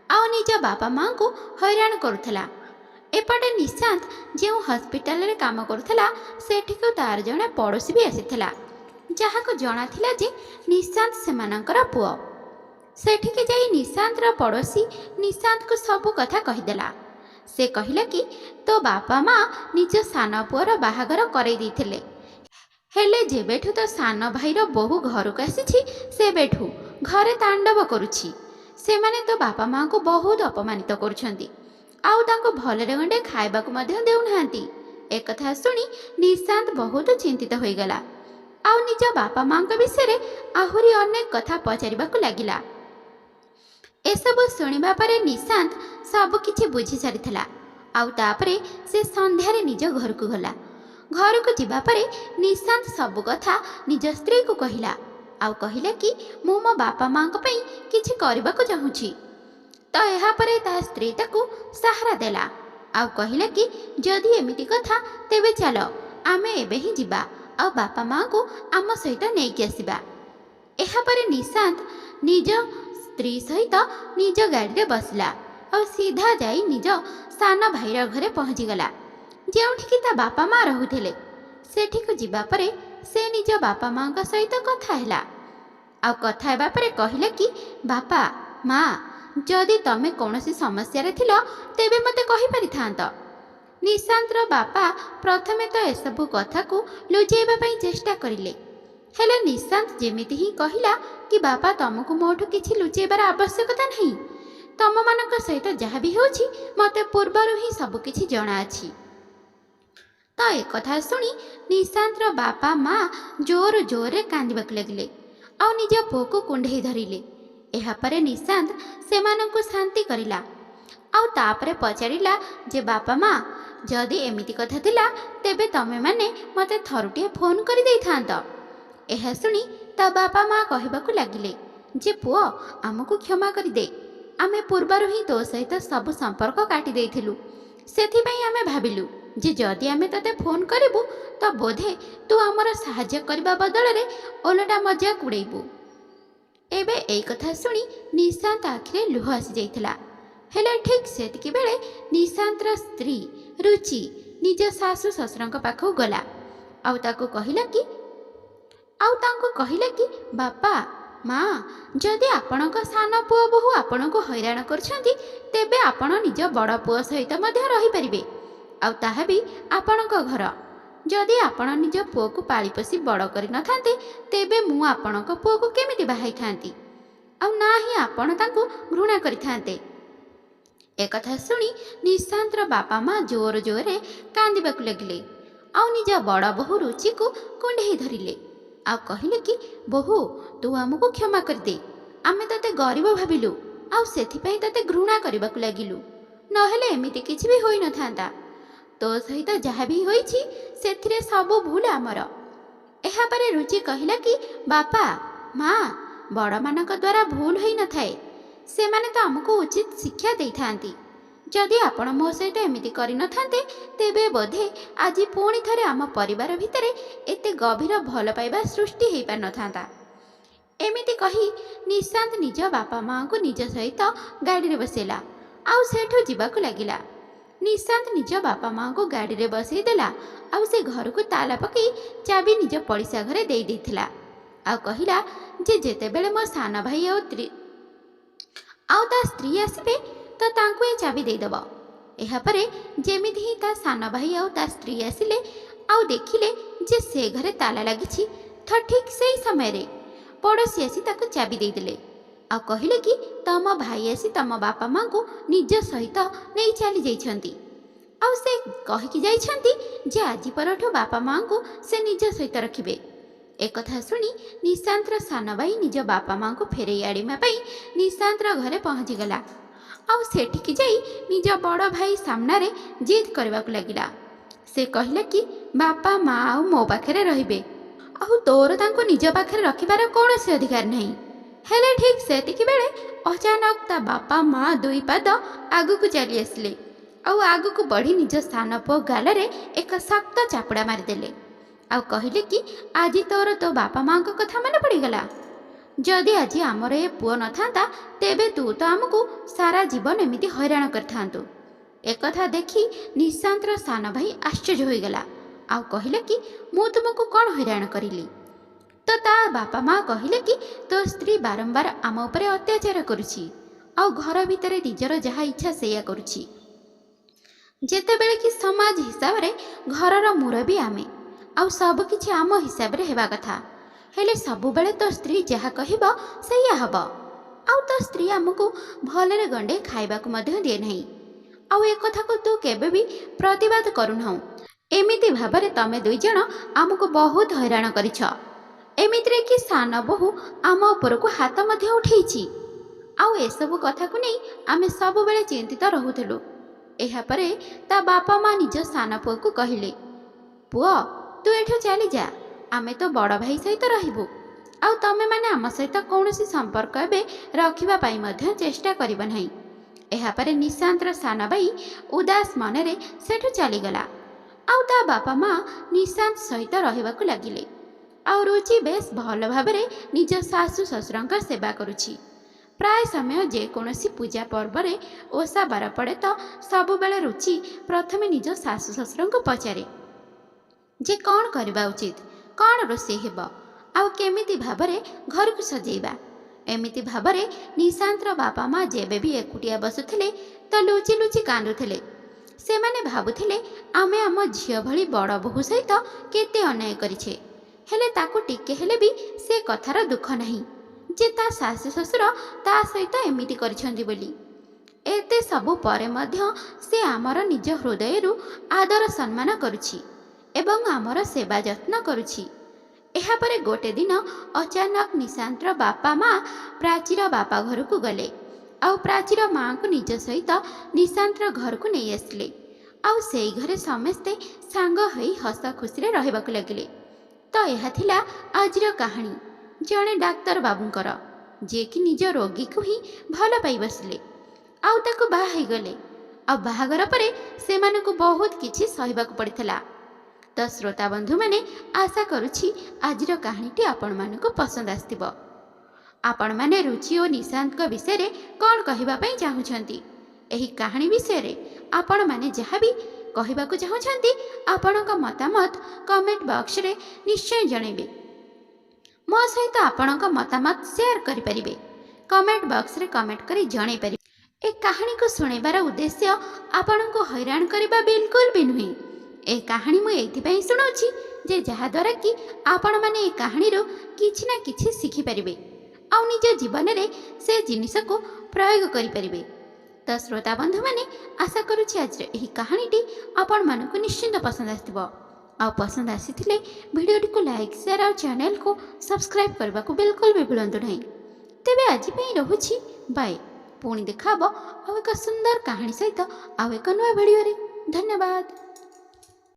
ଆଉ ନିଜ ବାପା ମାଆଙ୍କୁ ହଇରାଣ କରୁଥିଲା। ଏପଟେ ନିଶାନ୍ତ ଯେଉଁ ହସ୍ପିଟାଲରେ କାମ କରୁଥିଲା ସେଠିକୁ ତାର ଜଣେ ପଡ଼ୋଶୀ ବି ଆସିଥିଲା, ଯାହାକୁ ଜଣାଥିଲା ଯେ ନିଶାନ୍ତ ସେମାନଙ୍କର ପୁଅ। ସେଠିକି ଯାଇ ନିଶାନ୍ତର ପଡ଼ୋଶୀ ନିଶାନ୍ତକୁ ସବୁ କଥା କହିଦେଲା। ସେ କହିଲା କି ତୋ ବାପା ମା ନିଜ ସାନ ପୁଅର ବାହାଘର କରାଇ ଦେଇଥିଲେ, ହେଲେ ଯେବେଠୁ ତୋ ସାନ ଭାଇର ବୋହୂ ଘରକୁ ଆସିଛି ସେବେଠୁ ଘରେ ତାଣ୍ଡବ କରୁଛି। ସେମାନେ ତୋ ବାପା ମାଆଙ୍କୁ ବହୁତ ଅପମାନିତ କରୁଛନ୍ତି, ଆଉ ତାଙ୍କୁ ଭଲରେ ଗଣ୍ଡେ ଖାଇବାକୁ ମଧ୍ୟ ଦେଉନାହାନ୍ତି। ଏକଥା ଶୁଣି ନିଶାନ୍ତ ବହୁତ ଚିନ୍ତିତ ହୋଇଗଲା, ଆଉ ନିଜ ବାପା ମାଆଙ୍କ ବିଷୟରେ ଆହୁରି ଅନେକ କଥା ପଚାରିବାକୁ ଲାଗିଲା। ଏସବୁ ଶୁଣିବା ପରେ ନିଶାନ୍ତ ସବୁକିଛି ବୁଝି ସାରିଥିଲା, ଆଉ ତାପରେ ସେ ସନ୍ଧ୍ୟାରେ ନିଜ ଘରକୁ ଗଲା। ଘରକୁ ଯିବା ପରେ ନିଶାନ୍ତ ସବୁ କଥା ନିଜ ସ୍ତ୍ରୀକୁ କହିଲା, ଆଉ କହିଲା କି ମୁଁ ମୋ ବାପା ମାଆଙ୍କ ପାଇଁ କିଛି କରିବାକୁ ଚାହୁଁଛି। ତ ଏହାପରେ ତା ସ୍ତ୍ରୀ ତାକୁ ସାହାରା ଦେଲା, ଆଉ କହିଲା କି ଯଦି ଏମିତି କଥା ତେବେ ଚାଲ ଆମେ ଏବେ ହିଁ ଯିବା, ଆଉ ବାପା ମାଆଙ୍କୁ ଆମ ସହିତ ନେଇକି ଆସିବା। ଏହାପରେ ନିଶାନ୍ତ ନିଜ ସ୍ତ୍ରୀ ସହିତ ନିଜ ଗାଡ଼ିରେ ବସିଲା ଆଉ ସିଧା ଯାଇ ନିଜ ସାନ ଭାଇର ଘରେ ପହଞ୍ଚିଗଲା, ଯେଉଁଠିକି ତା ବାପା ମା ରହୁଥିଲେ। ସେଠିକୁ ଯିବା ପରେ ସେ ନିଜ ବାପା ମାଙ୍କ ସହିତ କଥା ହେଲା। ଆଉ କଥା ହେବା ପରେ କହିଲେ କି, ବାପା ମା, ଯଦି ତମେ କୌଣସି ସମସ୍ୟାରେ ଥିଲ ତେବେ ମୋତେ କହିପାରିଥାନ୍ତ। ନିଶାନ୍ତର ବାପା ପ୍ରଥମେ ତ ଏସବୁ କଥାକୁ ଲୁଚାଇବା ପାଇଁ ଚେଷ୍ଟା କରିଲେ, ହେଲେ ନିଶାନ୍ତ ଯେମିତି ହିଁ କହିଲା କି, ବାପା ତମକୁ ମୋଠୁ କିଛି ଲୁଚାଇବାର ଆବଶ୍ୟକତା ନାହିଁ। ତମମାନଙ୍କ ସହିତ ଯାହା ବି ହେଉଛି ମୋତେ ପୂର୍ବରୁ ହିଁ ସବୁକିଛି ଜଣାଅଛି। ତ ଏକଥା ଶୁଣି ନିଶାନ୍ତର ବାପା ମା ଜୋର ଜୋରରେ କାନ୍ଦିବାକୁ ଲାଗିଲେ ଆଉ ନିଜ ପୁଅକୁ କୁଣ୍ଢେଇ ଧରିଲେ। ଏହାପରେ ନିଶାନ୍ତ ସେମାନଙ୍କୁ ଶାନ୍ତି କରିଲା ଆଉ ତାପରେ ପଚାରିଲା ଯେ, ବାପା ମା, ଯଦି ଏମିତି କଥା ଥିଲା ତେବେ ତମେମାନେ ମୋତେ ଥରୁଟିଏ ଫୋନ୍ କରିଦେଇଥାନ୍ତ। ଏହା ଶୁଣି ତା ବାପା ମା କହିବାକୁ ଲାଗିଲେ ଯେ, ପୁଅ, ଆମକୁ କ୍ଷମା କରିଦେ। ଆମେ ପୂର୍ବରୁ ହିଁ ତୋ ସହିତ ସବୁ ସମ୍ପର୍କ କାଟି ଦେଇଥିଲୁ। ସେଥିପାଇଁ ଆମେ ଭାବିଲୁ ଯେ ଯଦି ଆମେ ତୋତେ ଫୋନ୍ କରିବୁ ତ ବୋଧେ ତୁ ଆମର ସାହାଯ୍ୟ କରିବା ବଦଳରେ ଓଲଟା ମଜାକ ଉଡ଼େଇବୁ। ଏବେ ଏଇ କଥା ଶୁଣି ନିଶାନ୍ତ ଆଖିରେ ଲୁହ ଆସିଯାଇଥିଲା। ହେଲେ ଠିକ୍ ସେତିକି ବେଳେ ନିଶାନ୍ତର ସ୍ତ୍ରୀ ରୁଚି ନିଜ ଶାଶୁ ଶ୍ୱଶୁରଙ୍କ ପାଖକୁ ଗଲା ଆଉ ତାଙ୍କୁ କହିଲା କି, ବାପା ମା, ଯଦି ଆପଣଙ୍କ ସାନ ପୁଅ ବୋହୂ ଆପଣଙ୍କୁ ହଇରାଣ କରୁଛନ୍ତି ତେବେ ଆପଣ ନିଜ ବଡ଼ ପୁଅ ସହିତ ମଧ୍ୟ ରହିପାରିବେ, ଆଉ ତାହା ବି ଆପଣଙ୍କ ଘର। ଯଦି ଆପଣ ନିଜ ପୁଅକୁ ପାଳିପୋଷି ବଡ଼ କରିନଥାନ୍ତେ ତେବେ ମୁଁ ଆପଣଙ୍କ ପୁଅକୁ କେମିତି ବାହାଇଥାନ୍ତି, ଆଉ ନା ହିଁ ଆପଣ ତାଙ୍କୁ ଘୃଣା କରିଥାନ୍ତେ। ଏକଥା ଶୁଣି ନିଶାନ୍ତର ବାପା ମା ଜୋର ଜୋରରେ କାନ୍ଦିବାକୁ ଲାଗିଲେ ଆଉ ନିଜ ବଡ଼ ବୋହୂ ରୁଚିକୁ କୁଣ୍ଢେଇ ଧରିଲେ ଆଉ କହିଲେ କି, ବୋହୂ, ତୁ ଆମକୁ କ୍ଷମା କରିଦେ। ଆମେ ତୋତେ ଗରିବ ଭାବିଲୁ ଆଉ ସେଥିପାଇଁ ତୋତେ ଘୃଣା କରିବାକୁ ଲାଗିଲୁ, ନହେଲେ ଏମିତି କିଛି ବି ହୋଇନଥାନ୍ତା। ତୋ ସହିତ ଯାହା ବି ହୋଇଛି ସେଥିରେ ସବୁ ଭୁଲ ଆମର। ଏହାପରେ ରୁଚି କହିଲା କି, ବାପା ମା, ବଡ଼ମାନଙ୍କ ଦ୍ୱାରା ଭୁଲ ହୋଇନଥାଏ, ସେମାନେ ତ ଆମକୁ ଉଚିତ ଶିକ୍ଷା ଦେଇଥାନ୍ତି। ଯଦି ଆପଣ ମୋ ସହିତ ଏମିତି କରିନଥାନ୍ତେ ତେବେ ବୋଧେ ଆଜି ପୁଣି ଥରେ ଆମ ପରିବାର ଭିତରେ ଏତେ ଗଭୀର ଭଲ ପାଇବା ସୃଷ୍ଟି ହୋଇପାରିନଥାନ୍ତା। ଏମିତି କହି ନିଶାନ୍ତ ନିଜ ବାପା ମାଙ୍କୁ ନିଜ ସହିତ ଗାଡ଼ିରେ ବସେଇଲା ଆଉ ସେଠୁ ଯିବାକୁ ଲାଗିଲା। ନିଶାନ୍ତ ନିଜ ବାପା ମାଙ୍କୁ ଗାଡ଼ିରେ ବସେଇ ଦେଲା ଆଉ ସେ ଘରକୁ ତାଲା ପକାଇ ଚାବି ନିଜ ପଡ଼ିଶା ଘରେ ଦେଇଥିଲା ଆଉ କହିଲା ଯେ, ଯେତେବେଳେ ମୋ ସାନ ଭାଇ ଆଉ ତା ସ୍ତ୍ରୀ ଆସିବେ ତ ତାଙ୍କୁ ଏ ଚାବି ଦେଇଦେବ। ଏହାପରେ ଯେମିତି ହିଁ ତା ସାନ ଭାଇ ଆଉ ତା ସ୍ତ୍ରୀ ଆସିଲେ ଆଉ ଦେଖିଲେ ଯେ ସେ ଘରେ ତାଲା ଲାଗିଛି, ତ ଠିକ୍ ସେହି ସମୟରେ ପଡ଼ୋଶୀ ଆସି ତାକୁ ଚାବି ଦେଇଦେଲେ ଆଉ କହିଲେ କି, ତମ ଭାଇ ଆସି ତମ ବାପା ମାଙ୍କୁ ନିଜ ସହିତ ନେଇ ଚାଲି ଯାଇଛନ୍ତି ଆଉ ସେ କହିକି ଯାଇଛନ୍ତି ଯେ ଆଜି ପରଠୁ ବାପା ମାଙ୍କୁ ସେ ନିଜ ସହିତ ରଖିବେ। ଏକଥା ଶୁଣି ନିଶାନ୍ତର ସାନ ଭାଇ ନିଜ ବାପା ମାଙ୍କୁ ଫେରାଇ ଆଣିବା ପାଇଁ ନିଶାନ୍ତର ଘରେ ପହଞ୍ଚିଗଲା ଆଉ ସେଠିକି ଯାଇ ନିଜ ବଡ଼ ଭାଇ ସାମ୍ନାରେ ଜିଦ୍ କରିବାକୁ ଲାଗିଲା। ସେ କହିଲା କି, ବାପା ମା ଆଉ ମୋ ପାଖରେ ରହିବେ ଆଉ ତୋର ତାଙ୍କୁ ନିଜ ପାଖରେ ରଖିବାର କୌଣସି ଅଧିକାର ନାହିଁ। ହେଲେ ଠିକ୍ ସେତିକି ବେଳେ ଅଚାନକ ତା ବାପା ମା ଦୁଇ ପାଦ ଆଗକୁ ଚାଲି ଆସିଲେ ଆଉ ଆଗକୁ ବଢ଼ି ନିଜ ସାନ ପୁଅ ଗାଲରେ ଏକ ଶକ୍ତ ଚାପୁଡ଼ା ମାରିଦେଲେ ଆଉ କହିଲେ କି, ଆଜି ତୋର ତୋ ବାପା ମାଙ୍କ କଥା ମନେ ପଡ଼ିଗଲା। ଯଦି ଆଜି ଆମର ଏ ପୁଅ ନଥାନ୍ତା ତେବେ ତୁ ତ ଆମକୁ ସାରା ଜୀବନ ଏମିତି ହଇରାଣ କରିଥାନ୍ତୁ। ଏକଥା ଦେଖି ନିଶାନ୍ତର ସାନ ଭାଇ ଆଶ୍ଚର୍ଯ୍ୟ ହୋଇଗଲା ଆଉ କହିଲେ କି, ମୁଁ ତୁମକୁ କ'ଣ ହଇରାଣ କରିଲି? ତ ତା ବାପା ମା କହିଲେ କି, ତୋ ସ୍ତ୍ରୀ ବାରମ୍ବାର ଆମ ଉପରେ ଅତ୍ୟାଚାର କରୁଛି ଆଉ ଘର ଭିତରେ ନିଜର ଯାହା ଇଚ୍ଛା ସେଇଆ କରୁଛି, ଯେତେବେଳେ କି ସମାଜ ହିସାବରେ ଘରର ମୁରବୀ ଆମେ ଆଉ ସବୁକିଛି ଆମ ହିସାବରେ ହେବା କଥା। ହେଲେ ସବୁବେଳେ ତୋ ସ୍ତ୍ରୀ ଯାହା କହିବ ସେଇଆ ହେବ ଆଉ ତୋ ସ୍ତ୍ରୀ ଆମକୁ ଭଲରେ ଗଣ୍ଡେ ଖାଇବାକୁ ମଧ୍ୟ ଦିଏ ନାହିଁ ଆଉ ଏକଥାକୁ ତୁ କେବେ ବି ପ୍ରତିବାଦ କରୁନାହୁଁ। ଏମିତି ଭାବରେ ତମେ ଦୁଇ ଜଣ ଆମକୁ ବହୁତ ହଇରାଣ କରିଛ। ଏମିତିରେ କି ସାନ ବୋହୂ ଆମ ଉପରକୁ ହାତ ମଧ୍ୟ ଉଠେଇଛି ଆଉ ଏସବୁ କଥାକୁ ନେଇ ଆମେ ସବୁବେଳେ ଚିନ୍ତିତ ରହୁଥିଲୁ। ଏହାପରେ ତା ବାପା ମା ନିଜ ସାନ ପୁଅକୁ କହିଲେ, ପୁଅ, ତୁ ଏଠୁ ଚାଲିଯା, ଆମେ ତ ବଡ଼ ଭାଇ ସହିତ ରହିବୁ ଆଉ ତମେମାନେ ଆମ ସହିତ କୌଣସି ସମ୍ପର୍କ ଏବେ ରଖିବା ପାଇଁ ମଧ୍ୟ ଚେଷ୍ଟା କରିବ ନାହିଁ। ଏହାପରେ ନିଶାନ୍ତର ସାନ ଭାଇ ଉଦାସ ମନରେ ସେଠୁ ଚାଲିଗଲା ଆଉ ତା ବାପା ମା ନିଶାନ୍ତ ସହିତ ରହିବାକୁ ଲାଗିଲେ ଆଉ ରୁଚି ବେଶ ଭଲ ଭାବରେ ନିଜ ଶାଶୁ ଶ୍ୱଶୁରଙ୍କ ସେବା କରୁଛି। ପ୍ରାୟ ସମୟ ଯେକୌଣସି ପୂଜା ପର୍ବରେ ଓଷା ବାର ପଡ଼େ ତ ସବୁବେଳେ ରୁଚି ପ୍ରଥମେ ନିଜ ଶାଶୁ ଶ୍ୱଶୁରଙ୍କୁ ପଚାରେ ଯେ କ'ଣ କରିବା ଉଚିତ, କ'ଣ ରୋଷେଇ ହେବ, ଆଉ କେମିତି ଭାବରେ ଘରକୁ ସଜେଇବା। ଏମିତି ଭାବରେ ନିଶାନ୍ତର ବାପା ମା ଯେବେ ବି ଏକୁଟିଆ ବସୁଥିଲେ ତ ଲୁଚି ଲୁଚି କାନ୍ଦୁଥିଲେ। ସେମାନେ ଭାବୁଥିଲେ ଆମେ ଆମ ଝିଅ ଭଳି ବଡ଼ ବୋହୂ ସହିତ କେତେ ଅନ୍ୟାୟ କରିଛେ, ହେଲେ ତାକୁ ଟିକେ ହେଲେ ବି ସେ କଥାର ଦୁଃଖ ନାହିଁ ଯେ ତା ଶାଶୁ ଶ୍ୱଶୁର ତା ସହିତ ଏମିତି କରିଛନ୍ତି ବୋଲି। ଏତେ ସବୁ ପରେ ମଧ୍ୟ ସେ ଆମର ନିଜ ହୃଦୟରୁ ଆଦର ସମ୍ମାନ କରୁଛି ଏବଂ ଆମର ସେବା ଯତ୍ନ କରୁଛି। ଏହାପରେ ଗୋଟେ ଦିନ ଅଚାନକ ନିଶାନ୍ତର ବାପା ମା ପ୍ରାଚୀର ବାପା ଘରକୁ ଗଲେ ଆଉ ପ୍ରାଚୀର ମାଆଙ୍କୁ ନିଜ ସହିତ ନିଶାନ୍ତର ଘରକୁ ନେଇ ଆସିଲେ। ଆଉ ସେଇ ଘରେ ସମସ୍ତେ ସାଙ୍ଗ ହୋଇ ହସ ଖୁସିରେ ରହିବାକୁ ଲାଗିଲେ। ତ ଏହା ଥିଲା ଆଜିର କାହାଣୀ ଜଣେ ଡାକ୍ତର ବାବୁଙ୍କର, ଯିଏକି ନିଜ ରୋଗୀକୁ ହିଁ ଭଲ ପାଇ ବସିଲେ ଆଉ ତାକୁ ବାହା ହେଇଗଲେ। ଆଉ ବାହାଘର ପରେ ସେମାନଙ୍କୁ ବହୁତ କିଛି ସହିବାକୁ ପଡ଼ିଥିଲା। ତ ଶ୍ରୋତା ବନ୍ଧୁମାନେ, ଆଶା କରୁଛି ଆଜିର କାହାଣୀଟି ଆପଣମାନଙ୍କୁ ପସନ୍ଦ ଆସିଥିବ। ଆପଣମାନେ ରୁଚି ଓ ନିଶାନ୍ତଙ୍କ ବିଷୟରେ କ'ଣ କହିବା ପାଇଁ ଚାହୁଁଛନ୍ତି? ଏହି କାହାଣୀ ବିଷୟରେ ଆପଣମାନେ ଯାହା ବି କହିବାକୁ ଚାହୁଁଛନ୍ତି ଆପଣଙ୍କ ମତାମତ କମେଣ୍ଟ ବକ୍ସରେ ନିଶ୍ଚୟ ଜଣାଇବେ। ମୋ ସହିତ ଆପଣଙ୍କ ମତାମତ ସେୟାର କରିପାରିବେ। କମେଣ୍ଟ ବକ୍ସରେ କମେଣ୍ଟ କରି ଜଣାଇ ପାରିବେ। ଏ କାହାଣୀକୁ ଶୁଣାଇବାର ଉଦ୍ଦେଶ୍ୟ ଆପଣଙ୍କୁ ହଇରାଣ କରିବା ବିଲକୁଲ ବି ନୁହେଁ। ଏ କାହାଣୀ ମୁଁ ଏଇଥିପାଇଁ ଶୁଣାଉଛି ଯେ ଯାହାଦ୍ୱାରା କି ଆପଣମାନେ ଏ କାହାଣୀରୁ କିଛି ନା କିଛି ଶିଖିପାରିବେ ଆଉ ନିଜ ଜୀବନରେ ସେ ଜିନିଷକୁ ପ୍ରୟୋଗ କରିପାରିବେ। ତ ଶ୍ରୋତା ବନ୍ଧୁମାନେ, ଆଶା କରୁଛି ଆଜିର ଏହି କାହାଣୀଟି ଆପଣମାନଙ୍କୁ ନିଶ୍ଚିନ୍ତ ପସନ୍ଦ ଆସିଥିବ। ଆଉ ପସନ୍ଦ ଆସିଥିଲେ ଭିଡ଼ିଓଟିକୁ ଲାଇକ୍, ସେୟାର ଆଉ ଚ୍ୟାନେଲକୁ ସବସ୍କ୍ରାଇବ୍ କରିବାକୁ ବିଲକୁଲ ବି ଭୁଲନ୍ତୁ ନାହିଁ। ତେବେ ଆଜି ପାଇଁ ରହୁଛି ବାଏ। ପୁଣି ଦେଖା ହେବ ଆଉ ଏକ ସୁନ୍ଦର କାହାଣୀ ସହିତ ଆଉ ଏକ ନୂଆ ଭିଡ଼ିଓରେ। ଧନ୍ୟବାଦ।